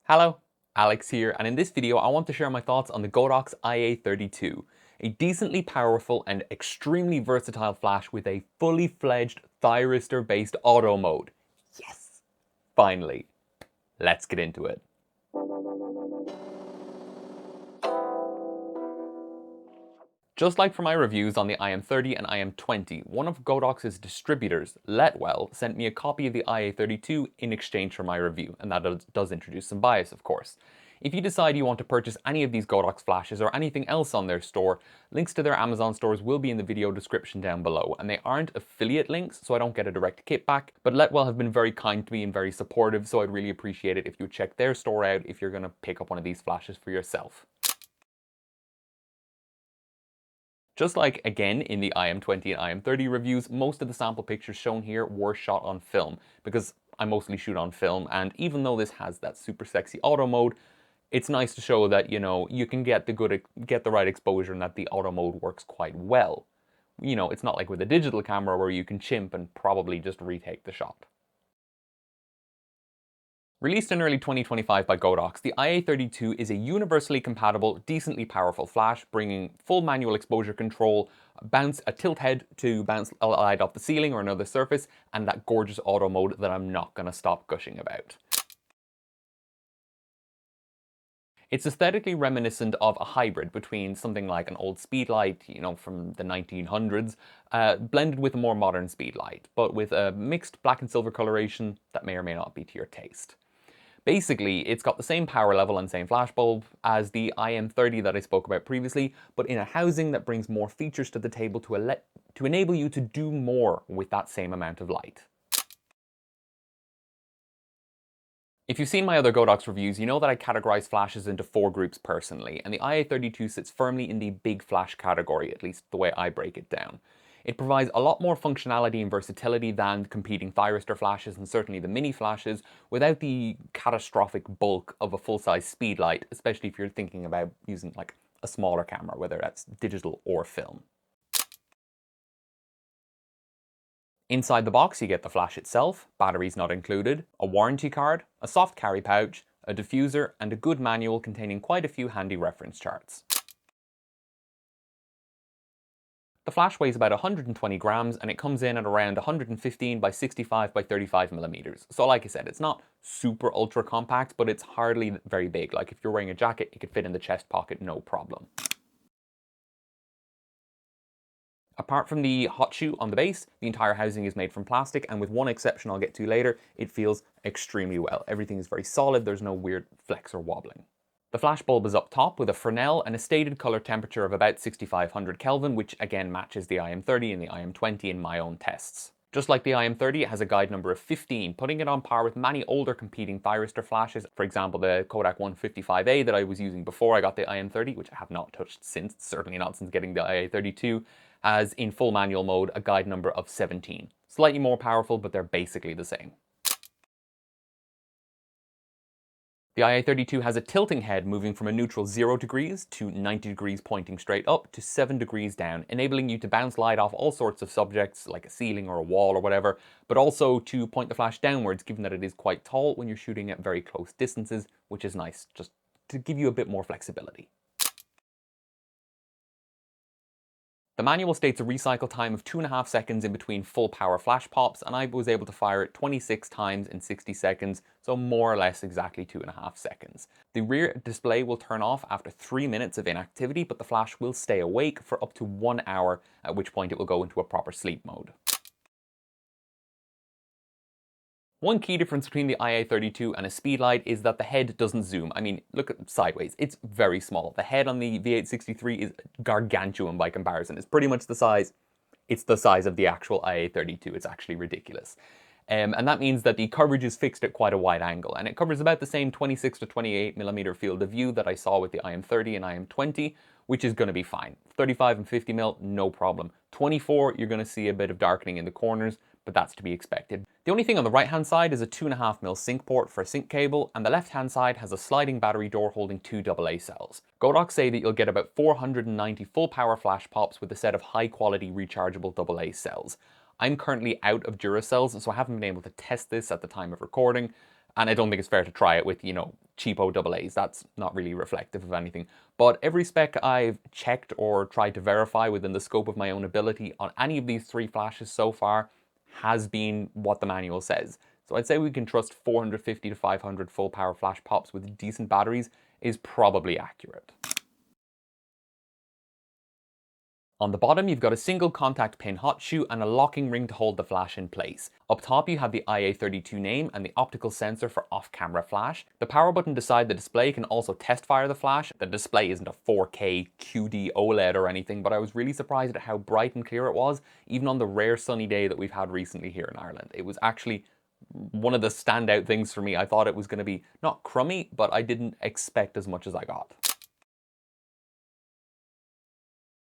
Hello, Alex here, and in this video I want to share my thoughts on the Godox iA32, a decently powerful and extremely versatile flash with a fully fledged thyristor-based auto mode. Yes! Finally. Let's get into it. Just like for my reviews on the IM30 and IM20, one of Godox's distributors, LetWell, sent me a copy of the iA32 in exchange for my review, and that does introduce some bias, of course. If you decide you want to purchase any of these Godox flashes or anything else on their store, links to their Amazon stores will be in the video description down below, and they aren't affiliate links, so I don't get a direct kickback, but LetWell have been very kind to me and very supportive, so I'd really appreciate it if you check their store out if you're going to pick up one of these flashes for yourself. Just like, again, in the IM20 and IM30 reviews, most of the sample pictures shown here were shot on film, because I mostly shoot on film, and even though this has that super sexy auto mode, it's nice to show that, you know, you can get the right exposure and that the auto mode works quite well. You know, it's not like with a digital camera where you can chimp and probably just retake the shot. Released in early 2025 by Godox, the iA32 is a universally compatible, decently powerful flash, bringing full manual exposure control, a tilt head to bounce a light off the ceiling or another surface, and that gorgeous auto mode that I'm not going to stop gushing about. It's aesthetically reminiscent of a hybrid between something like an old speedlight, you know, from the 1900s, blended with a more modern speedlight, but with a mixed black and silver coloration that may or may not be to your taste. Basically, it's got the same power level and same flash bulb as the IM30 that I spoke about previously, but in a housing that brings more features to the table to enable you to do more with that same amount of light. If you've seen my other Godox reviews, you know that I categorize flashes into 4 groups personally, and the iA32 sits firmly in the big flash category, at least the way I break it down. It provides a lot more functionality and versatility than competing thyristor flashes and certainly the mini flashes, without the catastrophic bulk of a full-size speedlight, especially if you're thinking about using like a smaller camera, whether that's digital or film. Inside the box you get the flash itself, batteries not included, a warranty card, a soft carry pouch, a diffuser, and a good manual containing quite a few handy reference charts. The flash weighs about 120 grams and it comes in at around 115 by 65 by 35 millimeters. So like I said, it's not super ultra compact, but it's hardly very big. Like if you're wearing a jacket, it could fit in the chest pocket, no problem. Apart from the hot shoe on the base, the entire housing is made from plastic, and with one exception I'll get to later, it feels extremely well. Everything is very solid, there's no weird flex or wobbling. The flash bulb is up top with a Fresnel and a stated color temperature of about 6500 Kelvin, which again matches the IM30 and the IM20 in my own tests. Just like the IM30, it has a guide number of 15, putting it on par with many older competing thyristor flashes, for example the Kodak 155A that I was using before I got the IM30, which I have not touched since, certainly not since getting the iA32, has in full manual mode a guide number of 17. Slightly more powerful, but they're basically the same. The iA32 has a tilting head moving from a neutral 0 degrees to 90 degrees pointing straight up to 7 degrees down, enabling you to bounce light off all sorts of subjects like a ceiling or a wall or whatever, but also to point the flash downwards given that it is quite tall when you're shooting at very close distances, which is nice just to give you a bit more flexibility. The manual states a recycle time of 2.5 seconds in between full power flash pops, and I was able to fire it 26 times in 60 seconds, so more or less exactly 2.5 seconds. The rear display will turn off after 3 minutes of inactivity, but the flash will stay awake for up to 1 hour, at which point it will go into a proper sleep mode. One key difference between the iA32 and a speedlight is that the head doesn't zoom. I mean, look at sideways, it's very small. The head on the V863 is gargantuan by comparison. It's pretty much the size of the actual iA32. It's actually ridiculous. And that means that the coverage is fixed at quite a wide angle, and it covers about the same 26 to 28 millimeter field of view that I saw with the IM30 and IM20, which is going to be fine. 35 and 50 mil, no problem. 24, you're going to see a bit of darkening in the corners, but that's to be expected. The only thing on the right hand side is a 2.5mm sync port for a sync cable, and the left hand side has a sliding battery door holding 2 AA cells. Godox say that you'll get about 490 full power flash pops with a set of high quality rechargeable AA cells. I'm currently out of Duracells, so I haven't been able to test this at the time of recording, and I don't think it's fair to try it with, you know, cheapo AA's. That's not really reflective of anything. But every spec I've checked or tried to verify within the scope of my own ability on any of these three flashes so far has been what the manual says. So I'd say we can trust 450 to 500 full power flash pops with decent batteries is probably accurate. On the bottom, you've got a single contact pin hot shoe and a locking ring to hold the flash in place. Up top, you have the iA32 name and the optical sensor for off-camera flash. The power button beside the display can also test fire the flash. The display isn't a 4K QD OLED or anything, but I was really surprised at how bright and clear it was, even on the rare sunny day that we've had recently here in Ireland. It was actually one of the standout things for me. I thought it was going to be not crummy, but I didn't expect as much as I got.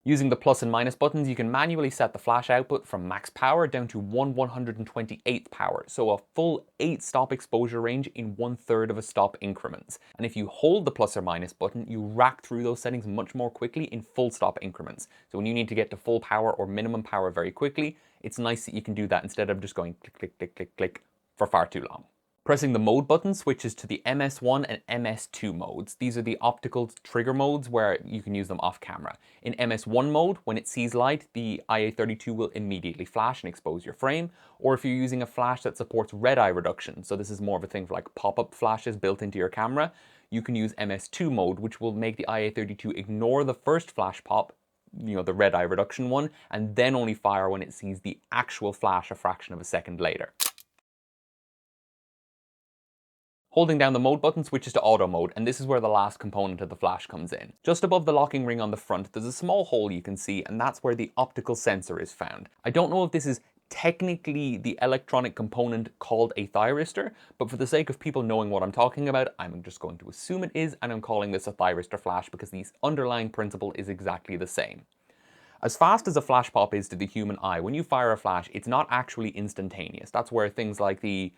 Using the plus and minus buttons, you can manually set the flash output from max power down to 1/128th power, so a full 8 stop exposure range in 1/3 of a stop increments. And if you hold the plus or minus button, you rack through those settings much more quickly in full stop increments. So when you need to get to full power or minimum power very quickly, it's nice that you can do that instead of just going click, click, click, click, click for far too long. Pressing the mode button switches to the MS1 and MS2 modes. These are the optical trigger modes where you can use them off camera. In MS1 mode, when it sees light, the iA32 will immediately flash and expose your frame. Or if you're using a flash that supports red eye reduction, so this is more of a thing for like pop-up flashes built into your camera, you can use MS2 mode, which will make the iA32 ignore the first flash pop, the red eye reduction one, and then only fire when it sees the actual flash a fraction of a second later. Holding down the mode button switches to auto mode, and this is where the last component of the flash comes in. Just above the locking ring on the front, there's a small hole you can see, and that's where the optical sensor is found. I don't know if this is technically the electronic component called a thyristor, but for the sake of people knowing what I'm talking about, I'm just going to assume it is, and I'm calling this a thyristor flash because the underlying principle is exactly the same. As fast as a flash pop is to the human eye, when you fire a flash, it's not actually instantaneous. That's where things like the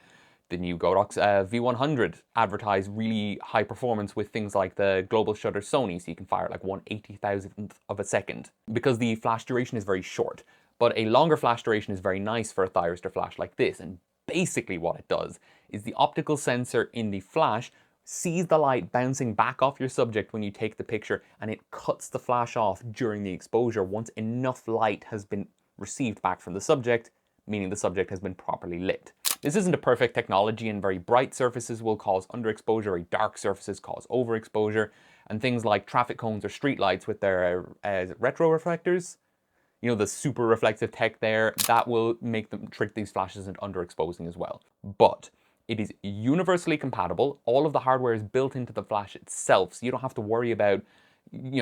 new Godox V100 advertise really high performance with things like the global shutter Sony, so you can fire like 1/80,000th of a second, because the flash duration is very short. But a longer flash duration is very nice for a thyristor flash like this, and basically what it does is the optical sensor in the flash sees the light bouncing back off your subject when you take the picture, and it cuts the flash off during the exposure once enough light has been received back from the subject, meaning the subject has been properly lit. This isn't a perfect technology, and very bright surfaces will cause underexposure, very dark surfaces cause overexposure, and things like traffic cones or streetlights with their retro reflectors, the super reflective tech there, that will make them trick these flashes into underexposing as well. But it is universally compatible. All of the hardware is built into the flash itself, so you don't have to worry about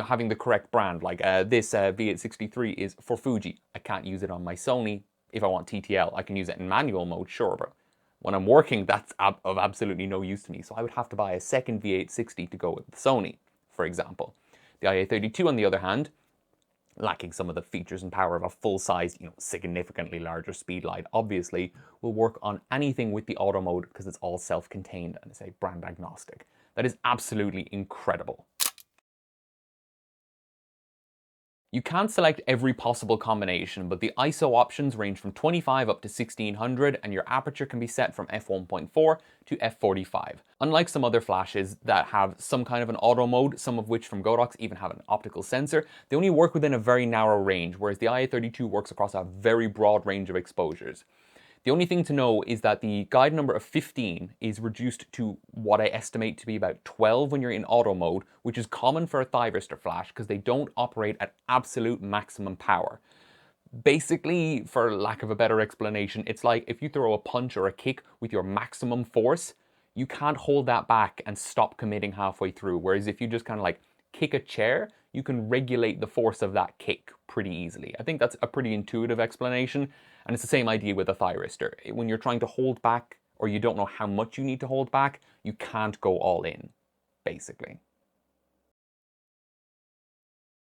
having the correct brand. Like this V863 is for Fuji. I can't use it on my Sony. If I want TTL, I can use it in manual mode, sure, but when I'm working, that's of absolutely no use to me. So I would have to buy a second V860 to go with the Sony, for example. The iA32, on the other hand, lacking some of the features and power of a full-size, significantly larger speed light, obviously, will work on anything with the auto mode because it's all self-contained and it's a brand agnostic. That is absolutely incredible. You can't select every possible combination, but the ISO options range from 25 up to 1600, and your aperture can be set from f1.4 to f45. Unlike some other flashes that have some kind of an auto mode, some of which from Godox even have an optical sensor, they only work within a very narrow range, whereas the iA32 works across a very broad range of exposures. The only thing to know is that the guide number of 15 is reduced to what I estimate to be about 12 when you're in auto mode, which is common for a thyristor flash because they don't operate at absolute maximum power. Basically, for lack of a better explanation, it's like if you throw a punch or a kick with your maximum force, you can't hold that back and stop committing halfway through. Whereas if you just kind of like kick a chair, you can regulate the force of that kick pretty easily. I think that's a pretty intuitive explanation. And it's the same idea with a thyristor. When you're trying to hold back, or you don't know how much you need to hold back, you can't go all in, basically.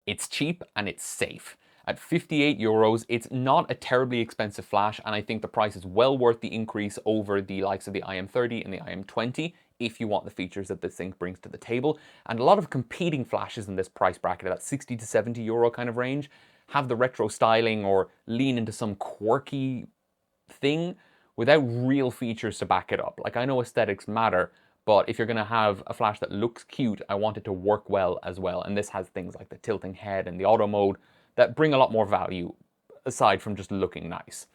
It's cheap and it's safe. At €58, it's not a terribly expensive flash, and I think the price is well worth the increase over the likes of the IM30 and the IM20 if you want the features that this thing brings to the table. And a lot of competing flashes in this price bracket, at that €60 to €70 kind of range, have the retro styling or lean into some quirky thing without real features to back it up. Like, I know aesthetics matter, But if you're going to have a flash that looks cute, I want it to work well as well. And this has things like the tilting head and the auto mode that bring a lot more value aside from just looking nice.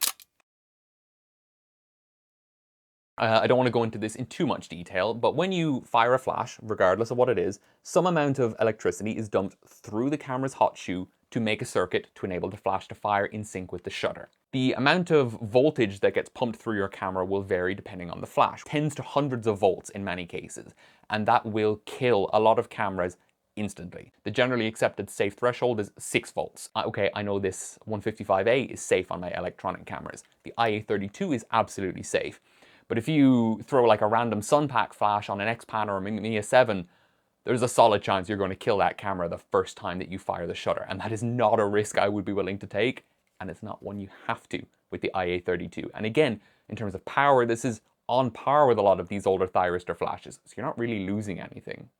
I don't want to go into this in too much detail, but when you fire a flash, regardless of what it is, some amount of electricity is dumped through the camera's hot shoe to make a circuit to enable the flash to fire in sync with the shutter. The amount of voltage that gets pumped through your camera will vary depending on the flash, tens to hundreds of volts in many cases, and that will kill a lot of cameras instantly. The generally accepted safe threshold is 6 volts. Okay, I know this 155A is safe on my electronic cameras. The iA32 is absolutely safe. But if you throw like a random Sunpack flash on an X-Pan or a Mamiya 7, there's a solid chance you're going to kill that camera the first time that you fire the shutter. And that is not a risk I would be willing to take. And it's not one you have to with the iA32. And again, in terms of power, this is on par with a lot of these older thyristor flashes. So you're not really losing anything.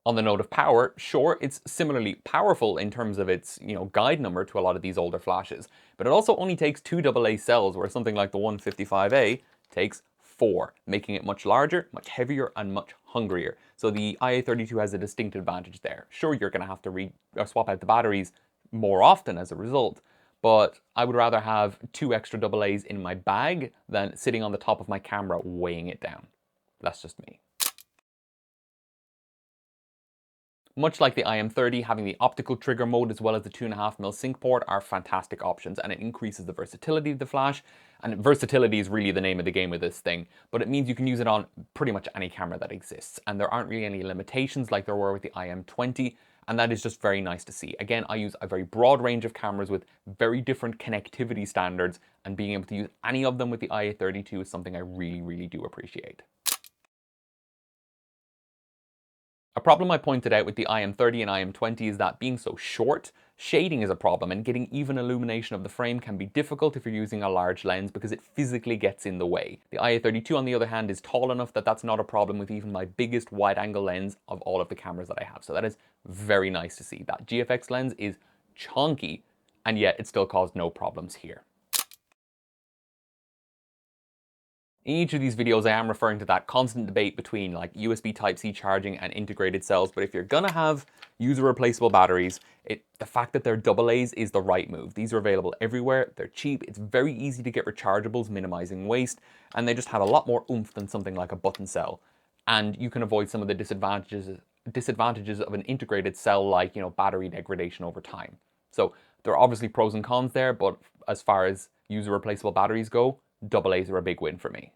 On the note of power, sure, it's similarly powerful in terms of its, guide number to a lot of these older flashes, but it also only takes 2 AA cells, where something like the 155A takes 4, making it much larger, much heavier, and much hungrier. So the iA32 has a distinct advantage there. Sure, you're going to have to swap out the batteries more often as a result, but I would rather have 2 extra AA's in my bag than sitting on the top of my camera weighing it down. That's just me. Much like the IM30, having the optical trigger mode as well as the 2.5mm sync port are fantastic options, and it increases the versatility of the flash. And versatility is really the name of the game with this thing, but it means you can use it on pretty much any camera that exists, and there aren't really any limitations like there were with the IM20, and that is just very nice to see. Again, I use a very broad range of cameras with very different connectivity standards, and being able to use any of them with the iA32 is something I really, really do appreciate. A problem I pointed out with the IM30 and IM20 is that being so short, shading is a problem, and getting even illumination of the frame can be difficult if you're using a large lens because it physically gets in the way. The iA32, on the other hand, is tall enough that that's not a problem with even my biggest wide-angle lens of all of the cameras that I have. So that is very nice to see. That GFX lens is chunky, and yet it still caused no problems here. In each of these videos, I am referring to that constant debate between like USB Type-C charging and integrated cells, but if you're gonna have user replaceable batteries, the fact that they're AA's is the right move. These are available everywhere, they're cheap, it's very easy to get rechargeables, minimizing waste, and they just have a lot more oomph than something like a button cell. And you can avoid some of the disadvantages of an integrated cell, like, battery degradation over time. So there are obviously pros and cons there, but as far as user replaceable batteries go, AA's are a big win for me.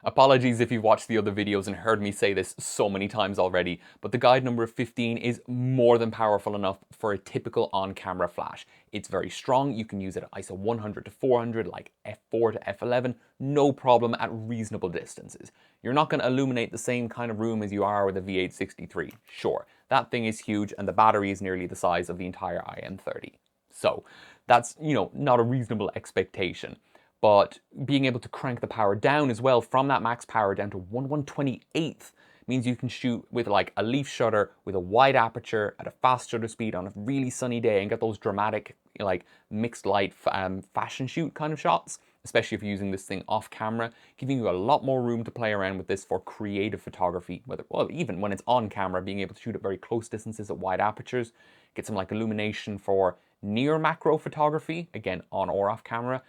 Apologies if you've watched the other videos and heard me say this so many times already, but the guide number of 15 is more than powerful enough for a typical on-camera flash. It's very strong, you can use it at ISO 100 to 400, like f4 to f11, no problem at reasonable distances. You're not going to illuminate the same kind of room as you are with a V863, sure. That thing is huge, and the battery is nearly the size of the entire IM30. So that's, not a reasonable expectation. But being able to crank the power down as well from that max power down to 1/128th means you can shoot with like a leaf shutter with a wide aperture at a fast shutter speed on a really sunny day and get those dramatic like mixed light fashion shoot kind of shots, especially if you're using this thing off camera, giving you a lot more room to play around with this for creative photography, even when it's on camera, being able to shoot at very close distances at wide apertures, get some like illumination for near macro photography, again on or off camera.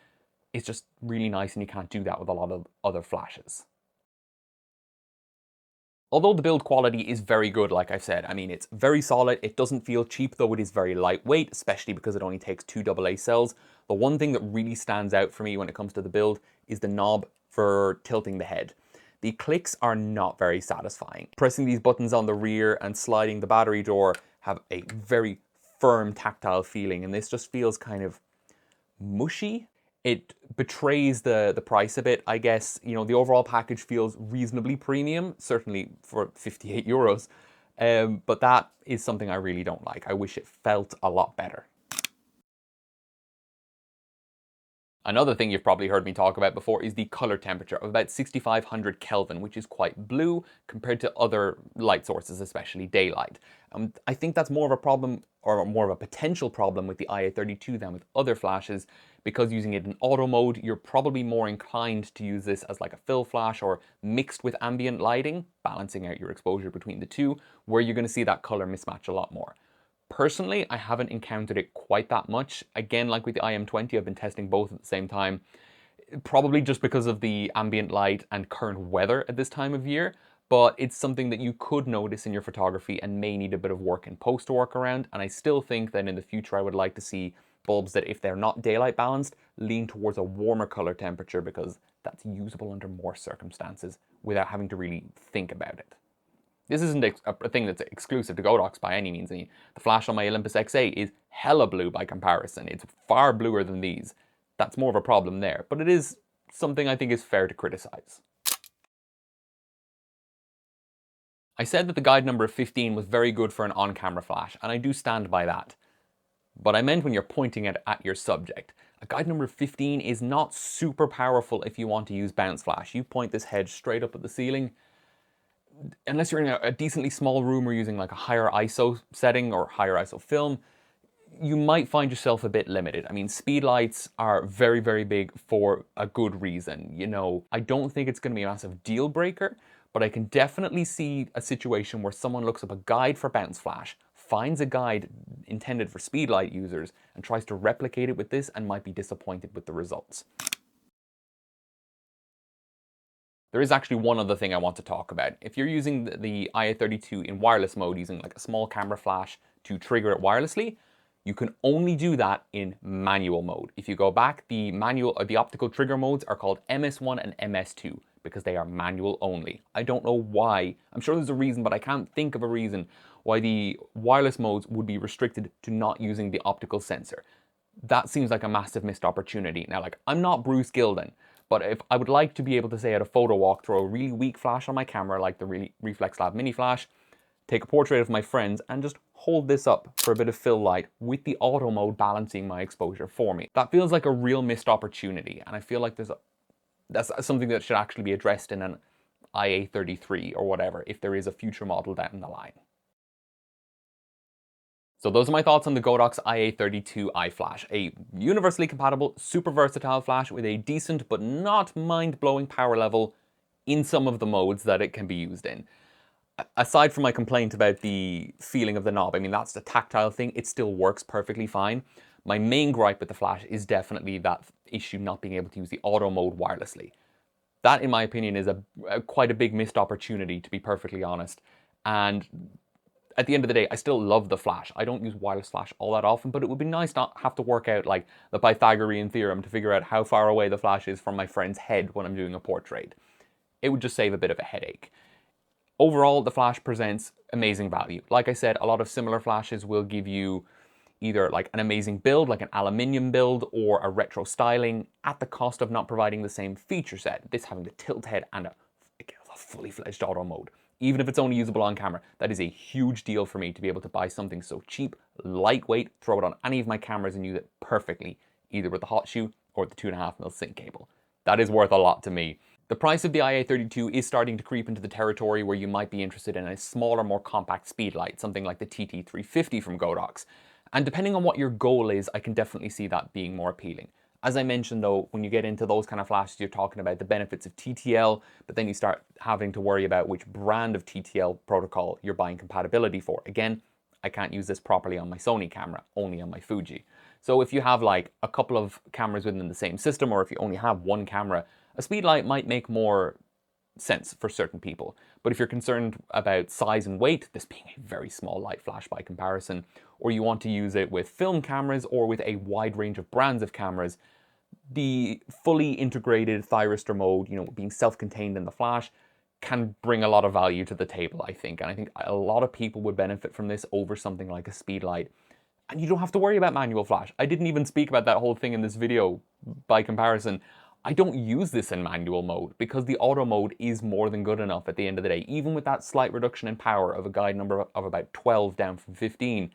It's just really nice, and you can't do that with a lot of other flashes. Although the build quality is very good, like I've said, I mean, it's very solid, it doesn't feel cheap, though it is very lightweight, especially because it only takes 2 AA cells. The one thing that really stands out for me when it comes to the build is the knob for tilting the head. The clicks are not very satisfying. Pressing these buttons on the rear and sliding the battery door have a very firm tactile feeling, and this just feels kind of mushy. It betrays the price a bit, I guess. The overall package feels reasonably premium, certainly for 58 euros. But that is something I really don't like. I wish it felt a lot better. Another thing you've probably heard me talk about before is the color temperature of about 6500 Kelvin, which is quite blue compared to other light sources, especially daylight. I think that's more of a problem or more of a potential problem with the iA32 than with other flashes, because using it in auto mode, you're probably more inclined to use this as like a fill flash or mixed with ambient lighting, balancing out your exposure between the two, where you're going to see that color mismatch a lot more. Personally, I haven't encountered it quite that much. Again, like with the IM20, I've been testing both at the same time, probably just because of the ambient light and current weather at this time of year, but it's something that you could notice in your photography and may need a bit of work in post to work around. And I still think that in the future, I would like to see bulbs that, if they're not daylight balanced, lean towards a warmer color temperature, because that's usable under more circumstances without having to really think about it. This isn't a thing that's exclusive to Godox by any means. I mean, the flash on my Olympus XA is hella blue by comparison. It's far bluer than these. That's more of a problem there, but it is something I think is fair to criticize. I said that the guide number of 15 was very good for an on-camera flash, and I do stand by that. But I meant when you're pointing it at your subject. A guide number of 15 is not super powerful if you want to use bounce flash. You point this head straight up at the ceiling. Unless you're in a decently small room or using like a higher ISO setting or higher ISO film, you might find yourself a bit limited. I mean, speed lights are very, very big for a good reason. You know, I don't think it's going to be a massive deal breaker, but I can definitely see a situation where someone looks up a guide for bounce flash, finds a guide intended for speed light users, and tries to replicate it with this and might be disappointed with the results. There is actually one other thing I want to talk about. If you're using the iA32 in wireless mode, using like a small camera flash to trigger it wirelessly, you can only do that in manual mode. If you go back, the manual or the optical trigger modes are called MS1 and MS2 because they are manual only. I don't know why. I'm sure there's a reason, but I can't think of a reason why the wireless modes would be restricted to not using the optical sensor. That seems like a massive missed opportunity. Now, like, I'm not Bruce Gilden, but if I would like to be able to say at a photo walk, throw a really weak flash on my camera, like the Reflex Lab mini flash, take a portrait of my friends, and just hold this up for a bit of fill light with the auto mode balancing my exposure for me. That feels like a real missed opportunity, and I feel like that's something that should actually be addressed in an iA33 or whatever, if there is a future model down the line. So those are my thoughts on the Godox iA32 iFlash, a universally compatible, super versatile flash with a decent but not mind-blowing power level in some of the modes that it can be used in. Aside from my complaint about the feeling of the knob, I mean, that's the tactile thing, it still works perfectly fine. My main gripe with the flash is definitely that issue not being able to use the auto mode wirelessly. That, in my opinion, is quite a big missed opportunity, to be perfectly honest. And at the end of the day, I still love the flash. I don't use wireless flash all that often, but it would be nice not have to work out like the Pythagorean theorem to figure out how far away the flash is from my friend's head when I'm doing a portrait. It would just save a bit of a headache. Overall, the flash presents amazing value. Like I said, a lot of similar flashes will give you either like an amazing build, like an aluminium build, or a retro styling at the cost of not providing the same feature set. This having the tilt head and a fully fledged auto mode. Even if it's only usable on camera, that is a huge deal for me to be able to buy something so cheap, lightweight, throw it on any of my cameras and use it perfectly, either with the hot shoe or the 2.5mm sync cable. That is worth a lot to me. The price of the iA32 is starting to creep into the territory where you might be interested in a smaller, more compact speed light, something like the TT350 from Godox. And depending on what your goal is, I can definitely see that being more appealing. As I mentioned though, when you get into those kind of flashes, you're talking about the benefits of TTL, but then you start having to worry about which brand of TTL protocol you're buying compatibility for. Again, I can't use this properly on my Sony camera, only on my Fuji. So if you have like a couple of cameras within the same system, or if you only have one camera, a speed light might make more sense for certain people. But if you're concerned about size and weight, this being a very small light flash by comparison, or you want to use it with film cameras or with a wide range of brands of cameras, the fully integrated thyristor mode, you know, being self-contained in the flash, can bring a lot of value to the table, I think. And I think a lot of people would benefit from this over something like a speed light. And you don't have to worry about manual flash. I didn't even speak about that whole thing in this video by comparison. I don't use this in manual mode because the auto mode is more than good enough at the end of the day. Even with that slight reduction in power of a guide number of about 12 down from 15,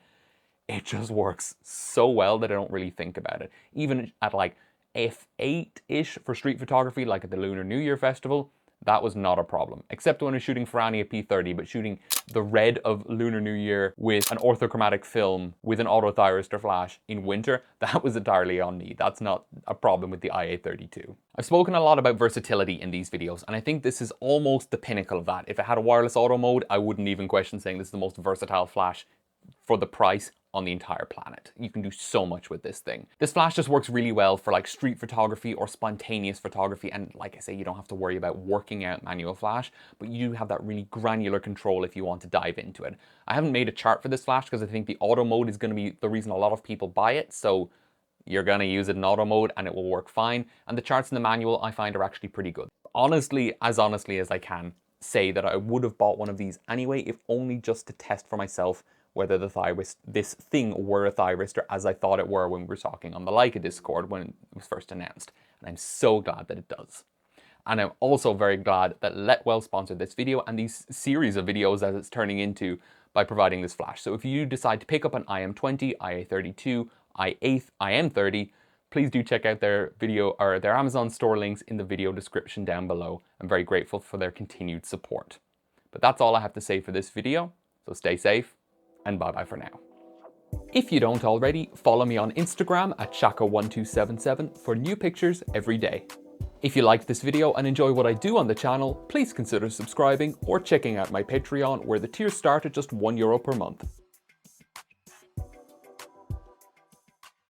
it just works so well that I don't really think about it. Even at like F8-ish for street photography, like at the Lunar New Year Festival, that was not a problem. Except when I was shooting Ferrani at P30, but shooting the red of Lunar New Year with an orthochromatic film with an auto thyristor flash in winter, that was entirely on me. That's not a problem with the iA32. I've spoken a lot about versatility in these videos, and I think this is almost the pinnacle of that. If it had a wireless auto mode, I wouldn't even question saying this is the most versatile flash for the price on the entire planet. You can do so much with this thing. This flash just works really well for like street photography or spontaneous photography, and like I say, you don't have to worry about working out manual flash, but you do have that really granular control if you want to dive into it. I haven't made a chart for this flash because I think the auto mode is going to be the reason a lot of people buy it, so you're going to use it in auto mode and it will work fine, and the charts in the manual I find are actually pretty good. Honestly as I can, say that I would have bought one of these anyway, if only just to test for myself whether this thing were a thyristor as I thought it were when we were talking on the Leica Discord when it was first announced. And I'm so glad that it does. And I'm also very glad that LetWell sponsored this video and these series of videos that it's turning into by providing this flash. So if you decide to pick up an IM20, iA32, IM30, please do check out their video or their Amazon store links in the video description down below. I'm very grateful for their continued support. But that's all I have to say for this video, so stay safe and bye-bye for now. If you don't already, follow me on Instagram at Shaka1277 for new pictures every day. If you liked this video and enjoy what I do on the channel, please consider subscribing or checking out my Patreon where the tiers start at just €1 per month.